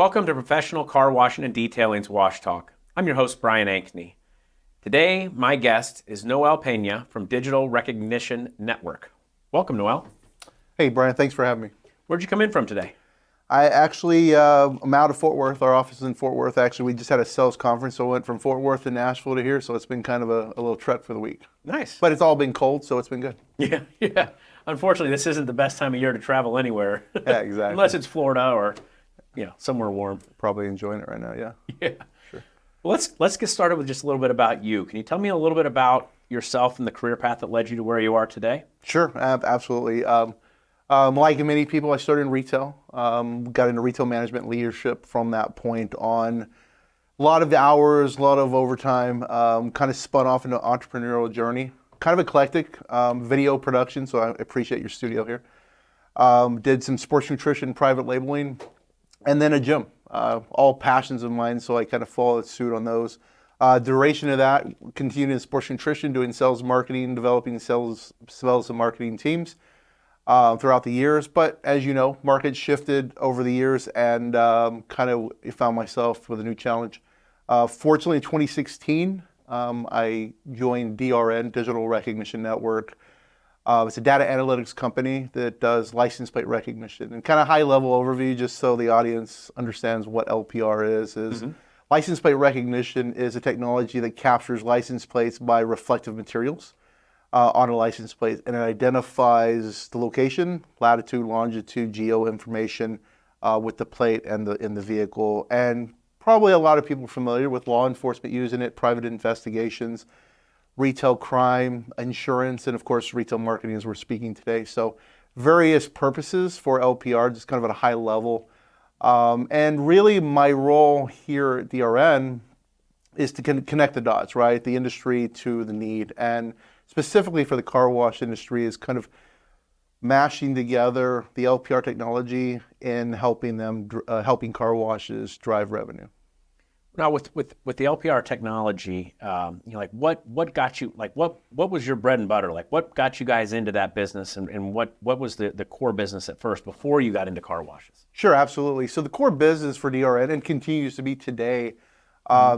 Welcome to Professional Car Washing and Detailing's Wash Talk. I'm your host, Brian Ankney. Today, my guest is Noel Peña from Digital Recognition Network. Welcome, Noel. Hey, Brian, thanks for having me. Where'd you come in from today? I actually, I'm out of Fort Worth. Our office is in Fort Worth. Actually, we just had a sales conference, so I went from Fort Worth to Nashville to here, so it's been kind of a little trek for the week. Nice. But it's all been cold, so it's been good. Yeah. Unfortunately, this isn't the best time of year to travel anywhere. Yeah, exactly. Unless it's Florida or, somewhere warm. Probably enjoying it right now, yeah. Yeah. Sure. Well, let's get started with just a little bit about you. Can you tell me a little bit about yourself and the career path that led you to where you are today? Sure, absolutely. Like many people, I started in retail. Got into retail management leadership from that point on. A lot of hours, a lot of overtime. Kind of spun off into an entrepreneurial journey. Kind of eclectic. Video production, so I appreciate your studio here. Did some sports nutrition, private labeling, and then a gym. All passions of mine, so I kind of followed suit on those. Duration of that, continued in sports nutrition, doing sales marketing, developing sales and marketing teams. Throughout the years, but as you know, markets shifted over the years and kind of found myself with a new challenge. Fortunately, in 2016, I joined DRN, Digital Recognition Network. It's a data analytics company that does license plate recognition. And kind of high-level overview, just so the audience understands what LPR is license plate recognition is a technology that captures license plates by reflective materials. On a license plate, and it identifies the location, latitude, longitude, geo information with the plate and in the vehicle. And probably a lot of people are familiar with law enforcement using it, private investigations, retail crime, insurance, and of course retail marketing as we're speaking today. So various purposes for LPR, just kind of at a high level. And really my role here at DRN is to connect the dots, right? The industry to the need. And specifically for the car wash industry is kind of mashing together the LPR technology and helping car washes drive revenue. Now, with the LPR technology, what got you, what was your bread and butter? Like, what got you guys into that business, and what was the core business at first before you got into car washes? Sure, absolutely. So the core business for DRN, and continues to be today,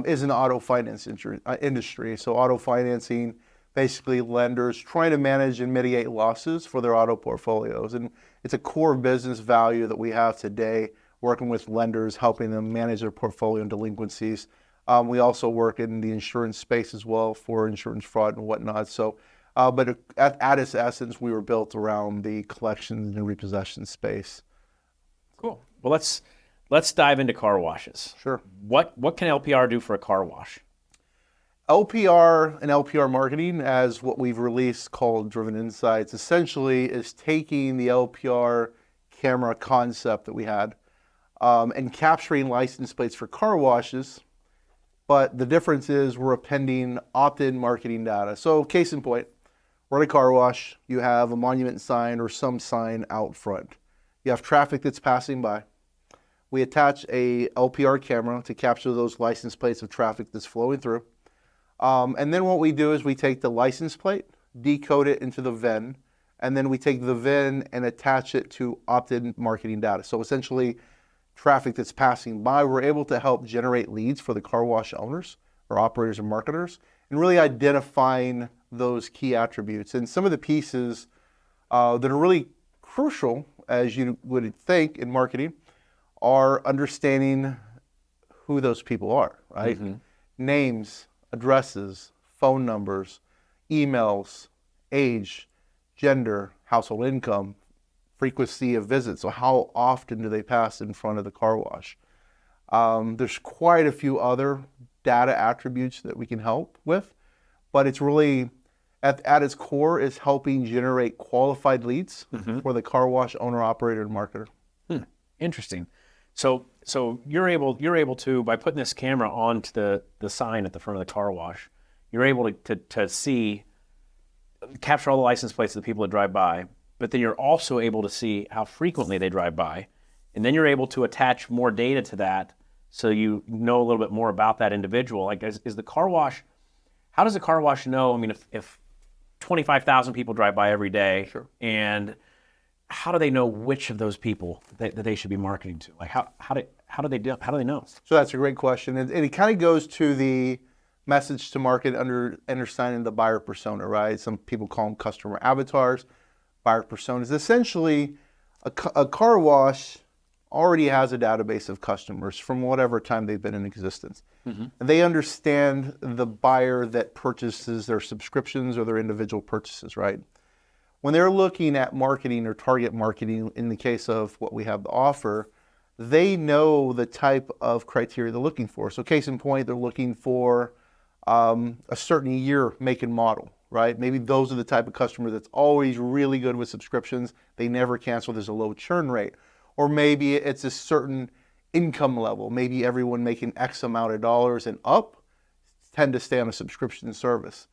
is an auto finance industry. So auto financing, basically lenders trying to manage and mitigate losses for their auto portfolios. And it's a core business value that we have today, working with lenders, helping them manage their portfolio and delinquencies. We also work in the insurance space as well for insurance fraud and whatnot. So, but at its essence, we were built around the collections and repossession space. Cool. Well, let's dive into car washes. Sure. What can LPR do for a car wash? LPR and LPR marketing, as what we've released called Driven Insights, essentially is taking the LPR camera concept that we had and capturing license plates for car washes. But the difference is we're appending opt-in marketing data. So case in point, we're at a car wash, you have a monument sign or some sign out front. You have traffic that's passing by. We attach a LPR camera to capture those license plates of traffic that's flowing through. And then what we do is we take the license plate, decode it into the VIN, and then we take the VIN and attach it to opt-in marketing data. So essentially, traffic that's passing by, we're able to help generate leads for the car wash owners or operators and marketers, and really identifying those key attributes. And some of the pieces that are really crucial, as you would think in marketing, are understanding who those people are, right? Names, addresses, phone numbers, emails, age, gender, household income, frequency of visits. So how often do they pass in front of the car wash? There's quite a few other data attributes that we can help with, but it's really, at its core, is helping generate qualified leads for the car wash owner, operator, and marketer. Interesting. So you're able to, by putting this camera onto the sign at the front of the car wash, you're able to see, capture all the license plates of the people that drive by, but then you're also able to see how frequently they drive by, and then you're able to attach more data to that so you know a little bit more about that individual. Like, is the car wash, how does the car wash know? I mean, if 25,000 people drive by every day, and how do they know which of those people that they should be marketing to? Like, how How do they know? So that's a great question. And it kind of goes to the message to market understanding the buyer persona, right? Some people call them customer avatars, buyer personas. Essentially, a car wash already has a database of customers from whatever time they've been in existence. And they understand the buyer that purchases their subscriptions or their individual purchases, right? When they're looking at marketing or target marketing, in the case of what we have to offer, they know the type of criteria they're looking for. So case in point, they're looking for a certain year, make, and model, right? Maybe those are the type of customer that's always really good with subscriptions. They never cancel. There's a low churn rate. Or maybe it's a certain income level. Maybe everyone making X amount of dollars and up tend to stay on a subscription service.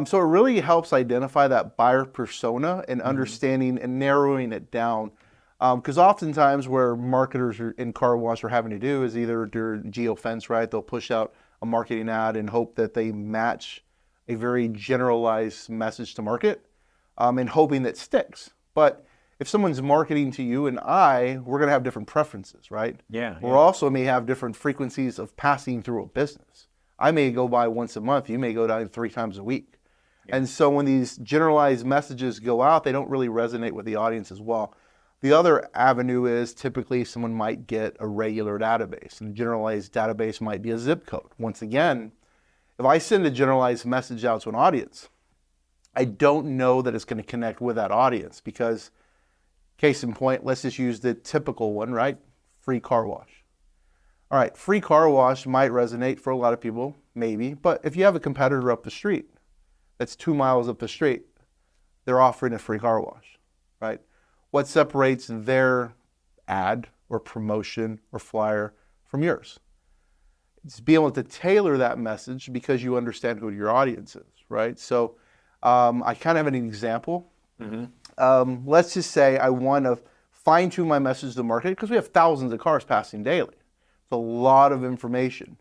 So it really helps identify that buyer persona and understanding and narrowing it down. Because oftentimes where marketers in car wash are having to do is either during geofence, right? They'll push out a marketing ad and hope that they match a very generalized message to market and hoping that sticks. But if someone's marketing to you and we're going to have different preferences, right? Yeah. We also may have different frequencies of passing through a business. I may go by once a month. You may go down 3 times a week. And so when these generalized messages go out, they don't really resonate with the audience as well. The other avenue is typically someone might get a regular database, and a generalized database might be a zip code. Once again, if I send a generalized message out to an audience, I don't know that it's going to connect with that audience because, case in point, let's just use the typical one, right? Free car wash. All right, free car wash might resonate for a lot of people, maybe, but if you have a competitor up the street that's 2 miles up the street, they're offering a free car wash, right? What separates their ad or promotion or flyer from yours? It's being able to tailor that message because you understand who your audience is, right? So I kind of have an example. Let's just say I want to fine tune my message to the market because we have thousands of cars passing daily. It's a lot of information.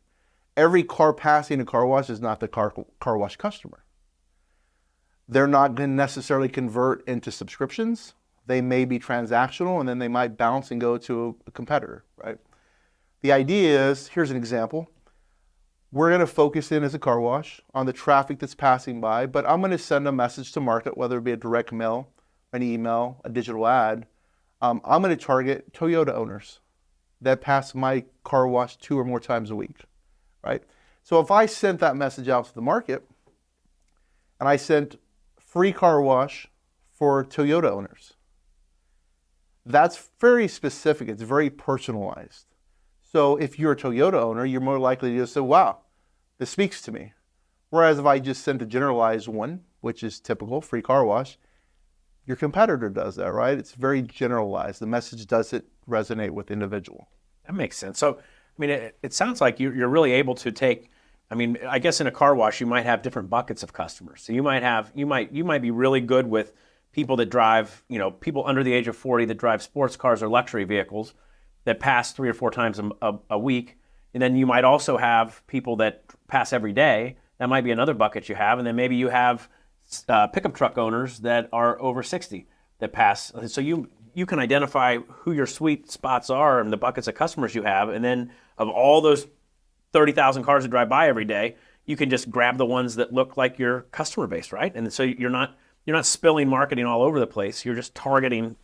Every car passing a car wash is not the car wash customer. They're not going to necessarily convert into subscriptions. They may be transactional, and then they might bounce and go to a competitor, right? The idea is, here's an example. We're going to focus in as a car wash on the traffic that's passing by, but I'm going to send a message to market, whether it be a direct mail, an email, a digital ad. I'm going to target Toyota owners that pass my car wash 2 or more times a week, right? So if I sent that message out to the market, and I sent free car wash for Toyota owners, that's very specific. It's very personalized. So if you're a Toyota owner, you're more likely to just say, wow, this speaks to me. Whereas if I just sent a generalized one, which is typical, free car wash, your competitor does that, right? It's very generalized. The message doesn't resonate with the individual. That makes sense. So, I mean, it sounds like you're really able to take, I mean, I guess in a car wash, you might have different buckets of customers. So you might be really good with people that drive, people under the age of 40 that drive sports cars or luxury vehicles that pass 3 or 4 times a week. And then you might also have people that pass every day. That might be another bucket you have. And then maybe you have pickup truck owners that are over 60 that pass. So you can identify who your sweet spots are and the buckets of customers you have. And then of all those 30,000 cars that drive by every day, you can just grab the ones that look like your customer base, right? And so you're not spilling marketing all over the place. You're just targeting,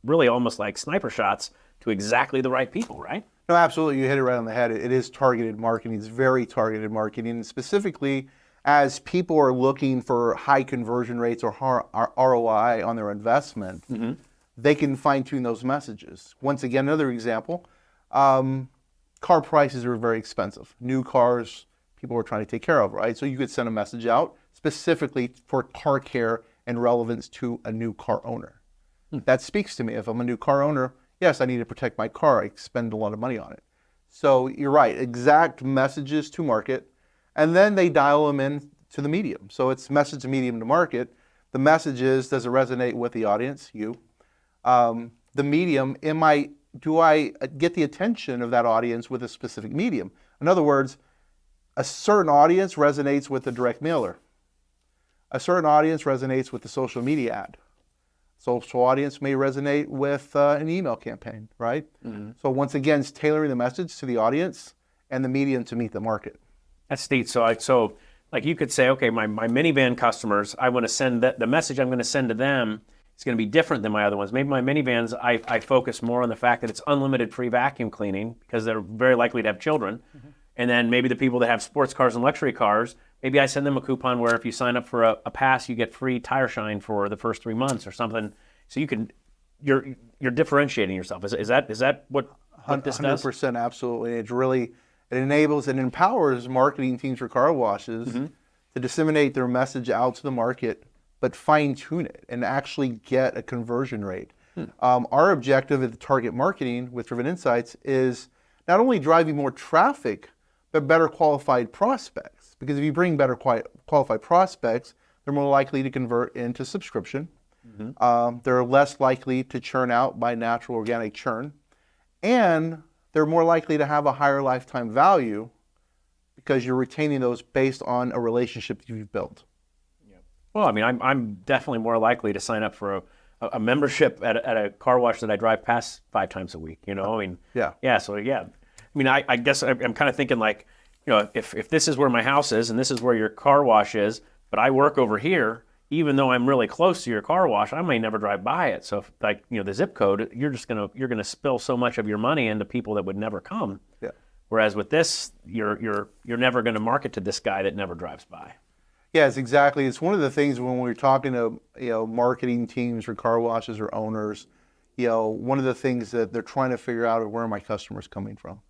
really almost like sniper shots to exactly the right people, right? No, absolutely. You hit it right on the head. It is targeted marketing. It's very targeted marketing. And specifically, as people are looking for high conversion rates or ROI on their investment, they can fine tune those messages. Once again, another example, car prices are very expensive. New cars, people are trying to take care of, right? So you could send a message out specifically for car care and relevance to a new car owner. That speaks to me. If I'm a new car owner, yes, I need to protect my car. I spend a lot of money on it. So you're right, exact messages to market, and then they dial them in to the medium. So it's message to medium to market. The message is, does it resonate with the audience, you? The medium, do I get the attention of that audience with a specific medium? In other words, a certain audience resonates with the direct mailer. A certain audience resonates with the social media ad. social audience may resonate with an email campaign, right? So once again, it's tailoring the message to the audience and the medium to meet the market. That's neat. So like you could say, okay, my minivan customers, I want to send the message I'm going to send to them is going to be different than my other ones. Maybe my minivans, I focus more on the fact that it's unlimited free vacuum cleaning because they're very likely to have children. And then maybe the people that have sports cars and luxury cars, maybe I send them a coupon where if you sign up for a pass, you get free tire shine for the first 3 months or something. So you're differentiating yourself. Is that what this does? 100%, absolutely. It enables and empowers marketing teams for car washes to disseminate their message out to the market, but fine tune it and actually get a conversion rate. Our objective at the target marketing with Driven Insights is not only driving more traffic, but better qualified prospects. Because if you bring better qualified prospects, they're more likely to convert into subscription. They're less likely to churn out by natural organic churn. And they're more likely to have a higher lifetime value because you're retaining those based on a relationship you've built. Well, I mean, I'm definitely more likely to sign up for a membership at a car wash that I drive past 5 times a week. I mean, So I mean, I guess I'm kind of thinking like, if this is where my house is and this is where your car wash is, but I work over here, even though I'm really close to your car wash, I may never drive by it. So, if, like the zip code, you're gonna spill so much of your money into people that would never come. Yeah. Whereas with this, you're never going to market to this guy that never drives by. Yes, exactly. It's one of the things when we're talking to marketing teams or car washes or owners, one of the things that they're trying to figure out is where are my customers coming from.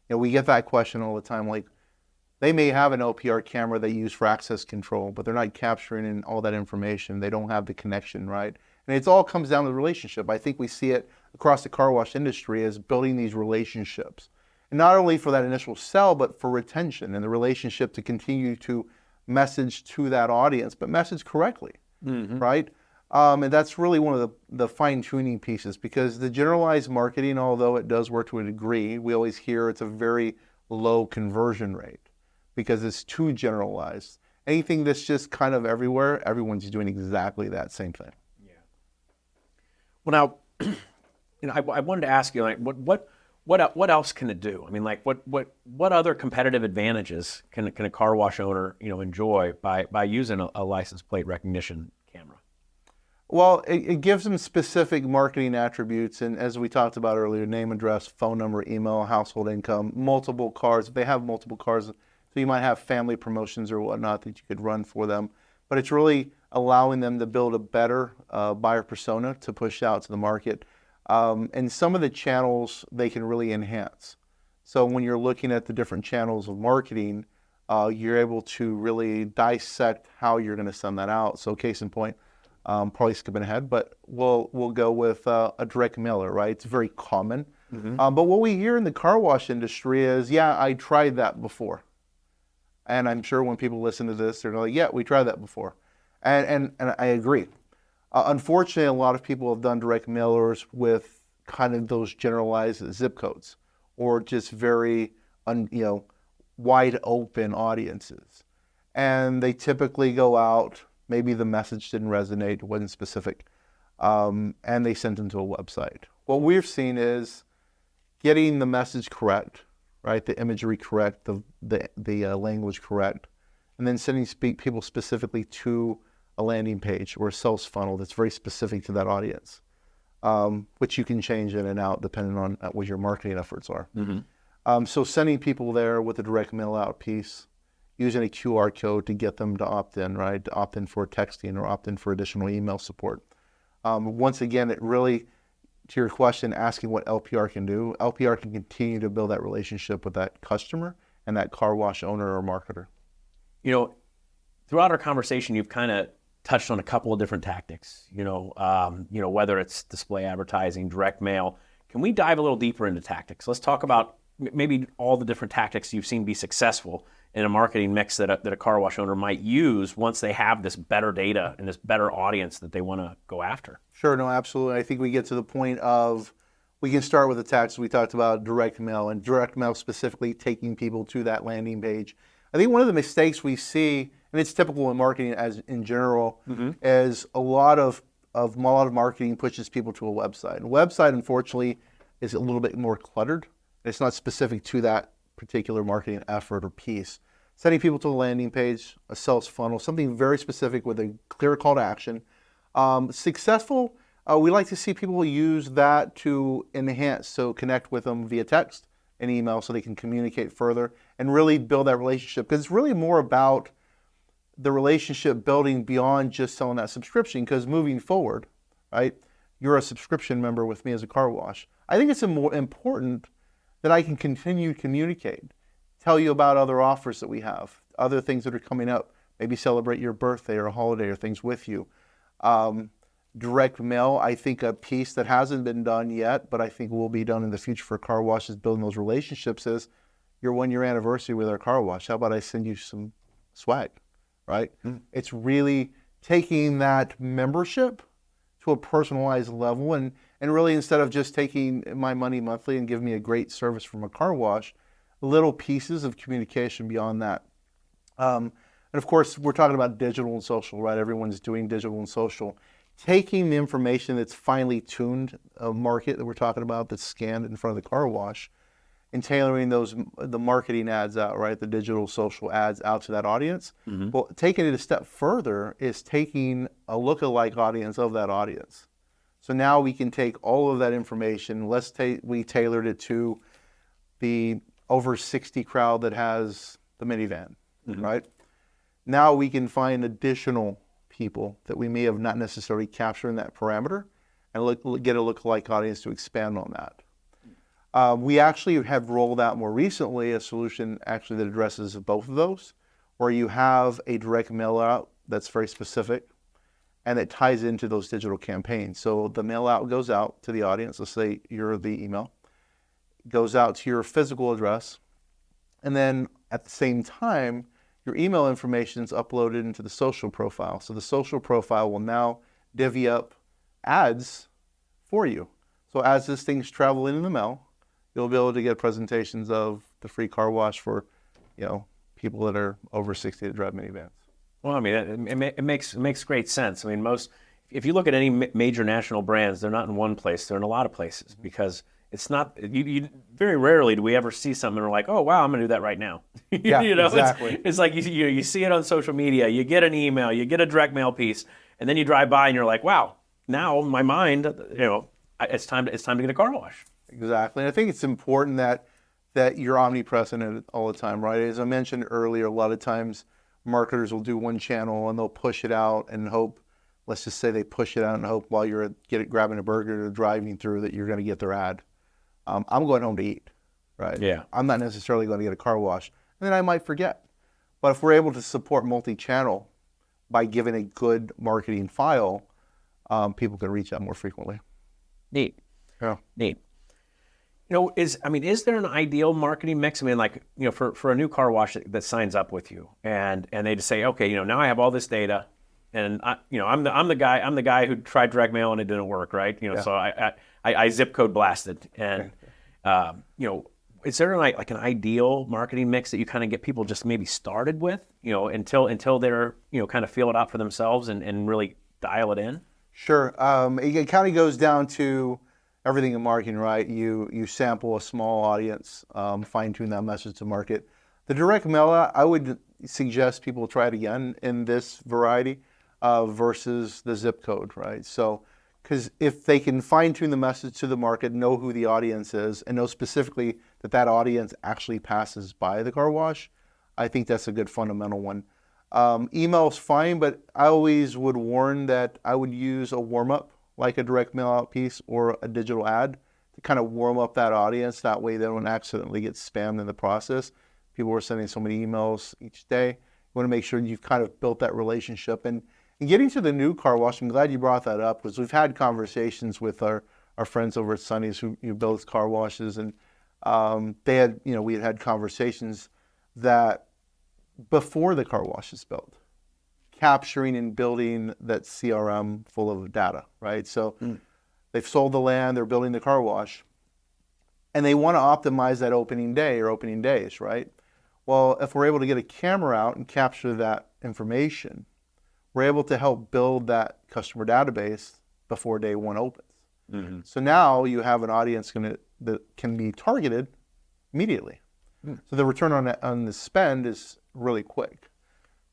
We get that question all the time. Like, they may have an LPR camera they use for access control, but they're not capturing in all that information. They don't have the connection, right? And it all comes down to the relationship. I think we see it across the car wash industry as building these relationships. And not only for that initial sell, but for retention and the relationship to continue to message to that audience, but message correctly, right? And that's really one of the fine-tuning pieces, because the generalized marketing, although it does work to a degree, we always hear it's a very low conversion rate because it's too generalized. Anything that's just kind of everywhere, everyone's doing exactly that same thing. Yeah. Well, now, I wanted to ask you, like, what else can it do? I mean, like, what other competitive advantages can a car wash owner, enjoy by using a license plate recognition camera? Well, it gives them specific marketing attributes, and as we talked about earlier, name, address, phone number, email, household income, multiple cars. If they have multiple cars, so you might have family promotions or whatnot that you could run for them. But it's really allowing them to build a better buyer persona to push out to the market. And some of the channels they can really enhance. So when you're looking at the different channels of marketing, you're able to really dissect how you're going to send that out. So case in point, probably skipping ahead, but we'll go with a direct mailer, right? It's very common. But what we hear in the car wash industry is, yeah, I tried that before. And I'm sure when people listen to this, they're like, yeah, we tried that before. And I agree. Unfortunately, a lot of people have done direct mailers with kind of those generalized zip codes or just very, wide open audiences. And they typically go out, maybe the message didn't resonate, it wasn't specific, and they sent them to a website. What we've seen is getting the message correct, right? The imagery correct, the language correct, and then sending people specifically to a landing page or a sales funnel that's very specific to that audience, which you can change in and out depending on what your marketing efforts are. So sending people there with a direct mail out piece, using a QR code to get them to opt in, right? To opt in for texting or opt in for additional email support. Once again, it really, to your question, asking what LPR can do, LPR can continue to build that relationship with that customer and that car wash owner or marketer. Throughout our conversation, you've kind of touched on a couple of different tactics, whether it's display advertising, direct mail. Can we dive a little deeper into tactics? Let's talk about maybe all the different tactics you've seen be successful in a marketing mix that a car wash owner might use once they have this better data and this better audience that they want to go after. Sure, no, absolutely. I think we get to the point of, we can start with the tactics we talked about, direct mail, and direct mail specifically taking people to that landing page. I think one of the mistakes we see, and it's typical in marketing as in general, is a lot of of a lot of marketing pushes people to a website. And a website, unfortunately, is a little bit more cluttered. It's not specific to that particular marketing effort or piece. Sending people to a landing page, a sales funnel, something very specific with a clear call to action. Successful, we like to see people use that to enhance, so connect with them via text and email so they can communicate further and really build that relationship. Because it's really more about the relationship building beyond just selling that subscription, because moving forward, right, you're a subscription member with me as a car wash. I think it's more important that I can continue to communicate, tell you about other offers that we have, other things that are coming up, maybe celebrate your birthday or a holiday or things with you. Direct mail, I think a piece that hasn't been done yet, but I think will be done in the future for car washes, building those relationships, is your 1-year anniversary with our car wash. How about I send you some swag, right? It's really taking that membership to a personalized level, and really, instead of just taking my money monthly and giving me a great service from a car wash, little pieces of communication beyond that. And of course, we're talking about digital and social, right? Everyone's doing digital and social. Taking the information that's finely tuned market that we're talking about, that's scanned in front of the car wash, and tailoring the marketing ads out, right? The digital social ads out to that audience. Well, taking it a step further is taking a lookalike audience of that audience. So now we can take all of that information. We tailored it to the over 60 crowd that has the minivan, right? Now we can find additional people that we may have not necessarily captured in that parameter, and get a lookalike audience to expand on that. We actually have rolled out more recently a solution actually that addresses both of those, where you have a direct mail out that's very specific and it ties into those digital campaigns. So the mail out goes out to the audience. Let's say you're the email, goes out to your physical address, and then at the same time, your email information is uploaded into the social profile. So the social profile will now divvy up ads for you. So as this thing's traveling in the mail, you'll be able to get presentations of the free car wash for, people that are over 60 that drive minivans. Well, I mean, it makes great sense. I mean, if you look at any major national brands, they're not in one place; they're in a lot of places, because it's not. You very rarely do we ever see something and we're like, oh wow, I'm going to do that right now. Yeah, exactly. It's like you see it on social media, you get an email, you get a direct mail piece, and then you drive by and you're like, wow, now my mind, it's time to get a car wash. Exactly. And I think it's important that you're omnipresent all the time, right? As I mentioned earlier, a lot of times marketers will do one channel and they'll push it out and hope, let's just say they push it out and hope while you're grabbing a burger or driving through that you're going to get their ad. I'm going home to eat, right? Yeah. I'm not necessarily going to get a car wash. And then I might forget. But if we're able to support multi-channel by giving a good marketing file, people can reach out more frequently. Neat. Yeah. Neat. Is there an ideal marketing mix? I mean, like, for a new car wash that signs up with you and they just say, okay, now I have all this data, and I'm the guy who tried direct mail and it didn't work, right? So I zip code blasted, and is there like an ideal marketing mix that you kind of get people just maybe started with, until they're kind of feel it out for themselves and really dial it in? Sure. It kind of goes down to everything in marketing, right? You sample a small audience, fine-tune that message to market. The direct mail, I would suggest people try it again in this variety versus the zip code, right? So, because if they can fine-tune the message to the market, know who the audience is, and know specifically that audience actually passes by the car wash, I think that's a good fundamental one. Email's fine, but I always would warn that I would use a warm-up, like a direct mail out piece or a digital ad, to kind of warm up that audience. That way they don't accidentally get spammed in the process. People are sending so many emails each day. You want to make sure you've kind of built that relationship. And getting to the new car wash, I'm glad you brought that up, because we've had conversations with our friends over at Sonny's who builds car washes, and we had conversations that before the car wash is built, capturing and building that CRM full of data, right? So they've sold the land, they're building the car wash, and they want to optimize that opening day or opening days, right? Well, if we're able to get a camera out and capture that information, we're able to help build that customer database before day one opens. So now you have an audience that can be targeted immediately. So the return on the spend is really quick.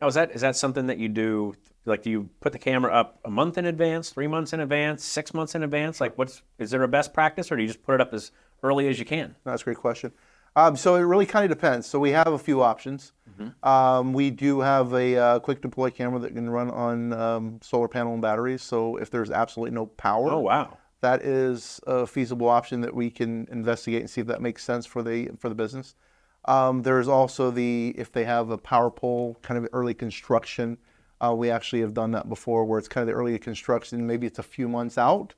Now, is that something that you do? Like, do you put the camera up a month in advance, 3 months in advance, 6 months in advance? Like, is there a best practice, or do you just put it up as early as you can? That's a great question. So it really kind of depends. So we have a few options. We do have a quick deploy camera that can run on solar panel and batteries. So if there's absolutely no power, Oh, wow. that is a feasible option that we can investigate and see if that makes sense for the business. There's also if they have a power pole, kind of early construction. We actually have done that before, where it's kind of the early construction. Maybe it's a few months out.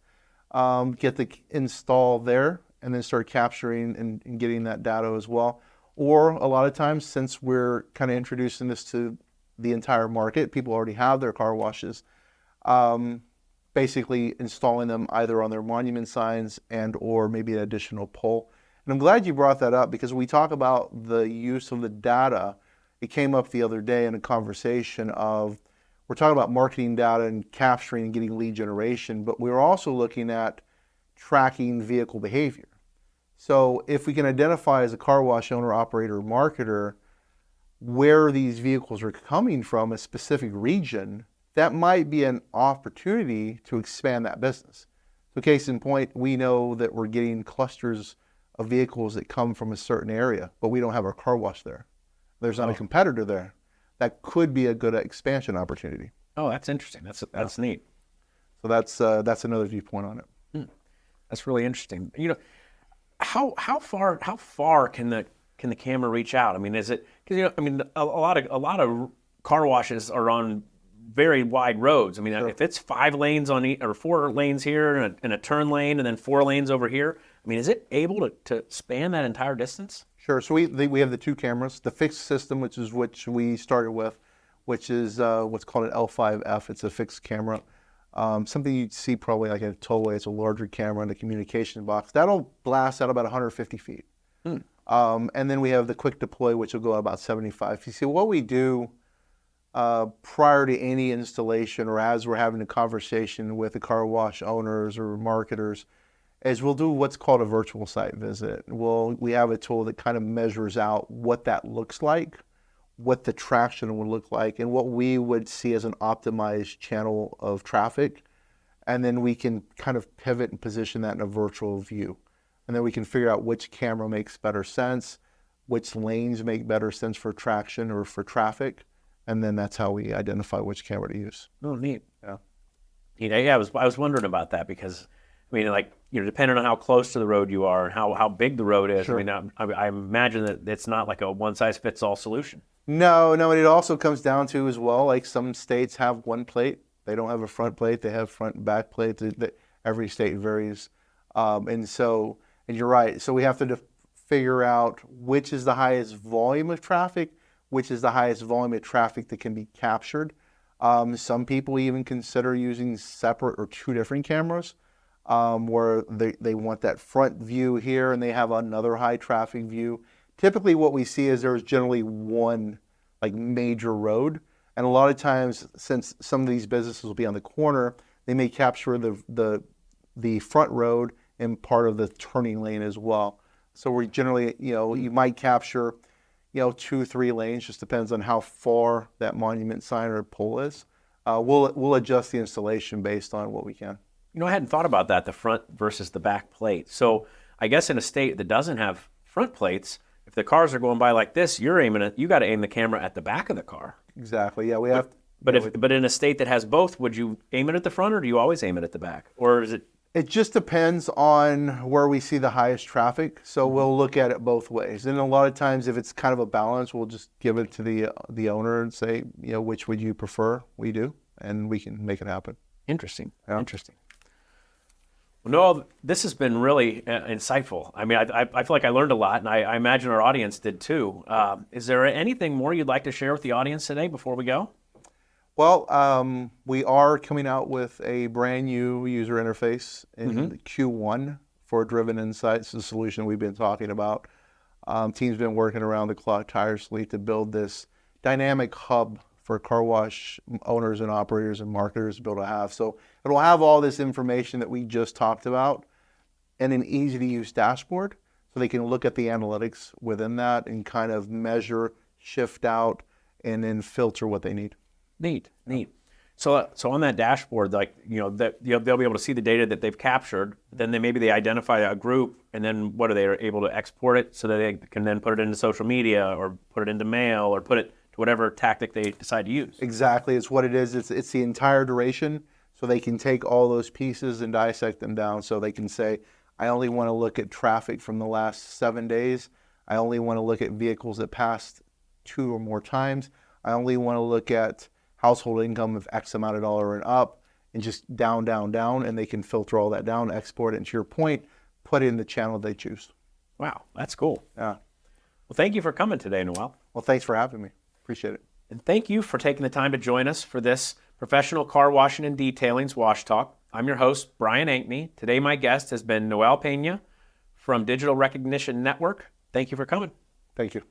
Get the install there, and then start capturing and getting that data as well. Or a lot of times, since we're kind of introducing this to the entire market, people already have their car washes. Basically installing them either on their monument signs and or maybe an additional pole. And I'm glad you brought that up, because when we talk about the use of the data, it came up the other day in a conversation of, we're talking about marketing data and capturing and getting lead generation, but we're also looking at tracking vehicle behavior. So if we can identify as a car wash owner, operator, marketer, where these vehicles are coming from, a specific region, that might be an opportunity to expand that business. So case in point, we know that we're getting clusters of vehicles that come from a certain area, but we don't have our car wash there. There's not a competitor there. That could be a good expansion opportunity. Oh, that's interesting. That's neat. So that's another viewpoint on it. That's really interesting. You know, how far can the camera reach out? I mean, is it, because a lot of car washes are on very wide roads. I mean, if it's 5 lanes or 4 lanes here and a turn lane and then 4 lanes over here, I mean, is it able to span that entire distance? Sure. So we have the 2 cameras, the fixed system, which we started with, which is what's called an L5F. It's a fixed camera. Something you'd see probably like at a tollway. It's a larger camera in a communication box. That'll blast out about 150 feet. And then we have the quick deploy, which will go out about 75 feet. See, what we do prior to any installation, or as we're having a conversation with the car wash owners or marketers, is we'll do what's called a virtual site visit. We have a tool that kind of measures out what that looks like, what the traction would look like, and what we would see as an optimized channel of traffic. And then we can kind of pivot and position that in a virtual view. And then we can figure out which camera makes better sense, which lanes make better sense for traction or for traffic. And then that's how we identify which camera to use. Oh, neat. Yeah. Yeah, I was wondering about that, because I mean, like, depending on how close to the road you are and how big the road is. Sure. I mean, I imagine that it's not like a one-size-fits-all solution. No, and it also comes down to as well, like some states have one plate. They don't have a front plate. They have front and back plates. Every state varies. And you're right. So we have to figure out which is the highest volume of traffic, which is the highest volume of traffic that can be captured. Some people even consider using separate or 2 different cameras. Where they want that front view here and they have another high traffic view. Typically what we see is there's generally one like major road, and a lot of times, since some of these businesses will be on the corner, they may capture the front road and part of the turning lane as well. So we generally, you might capture 2-3 lanes, just depends on how far that monument sign or pole is. We'll adjust the installation based on what we can. I hadn't thought about that, the front versus the back plate. So I guess in a state that doesn't have front plates, if the cars are going by like this, you got to aim the camera at the back of the car. Exactly. Yeah, we have. But in a state that has both, would you aim it at the front, or do you always aim it at the back, or is it? It just depends on where we see the highest traffic. So we'll look at it both ways. And a lot of times, if it's kind of a balance, we'll just give it to the owner and say, which would you prefer? We do, and we can make it happen. Interesting. Yeah. Interesting. Well, Noel, this has been really insightful. I mean, I feel like I learned a lot, and I imagine our audience did too. Is there anything more you'd like to share with the audience today before we go? Well, we are coming out with a brand new user interface in Q1 for Driven Insights, the solution we've been talking about. Team's been working around the clock tirelessly to build this dynamic hub for car wash owners and operators and marketers to be able to have. So it'll have all this information that we just talked about in an easy to use dashboard, so they can look at the analytics within that and kind of measure, shift out, and then filter what they need. Neat. So on that dashboard, like, that they'll be able to see the data that they've captured. Then maybe they identify a group, and then what are they able to export it so that they can then put it into social media or put it into mail or put it to whatever tactic they decide to use. Exactly, it's what it is. It's the entire duration, so they can take all those pieces and dissect them down. So they can say, I only want to look at traffic from the last 7 days. I only want to look at vehicles that passed 2 or more times. I only want to look at household income of X amount of dollar and up, and just down, and they can filter all that down, export it, and to your point, put it in the channel they choose. Wow, that's cool. Yeah. Well, thank you for coming today, Noel. Well, thanks for having me. Appreciate it. And thank you for taking the time to join us for this Professional Car Washing and Detailing's Wash Talk. I'm your host, Brian Ankney. Today my guest has been Noel Peña from Digital Recognition Network. Thank you for coming. Thank you.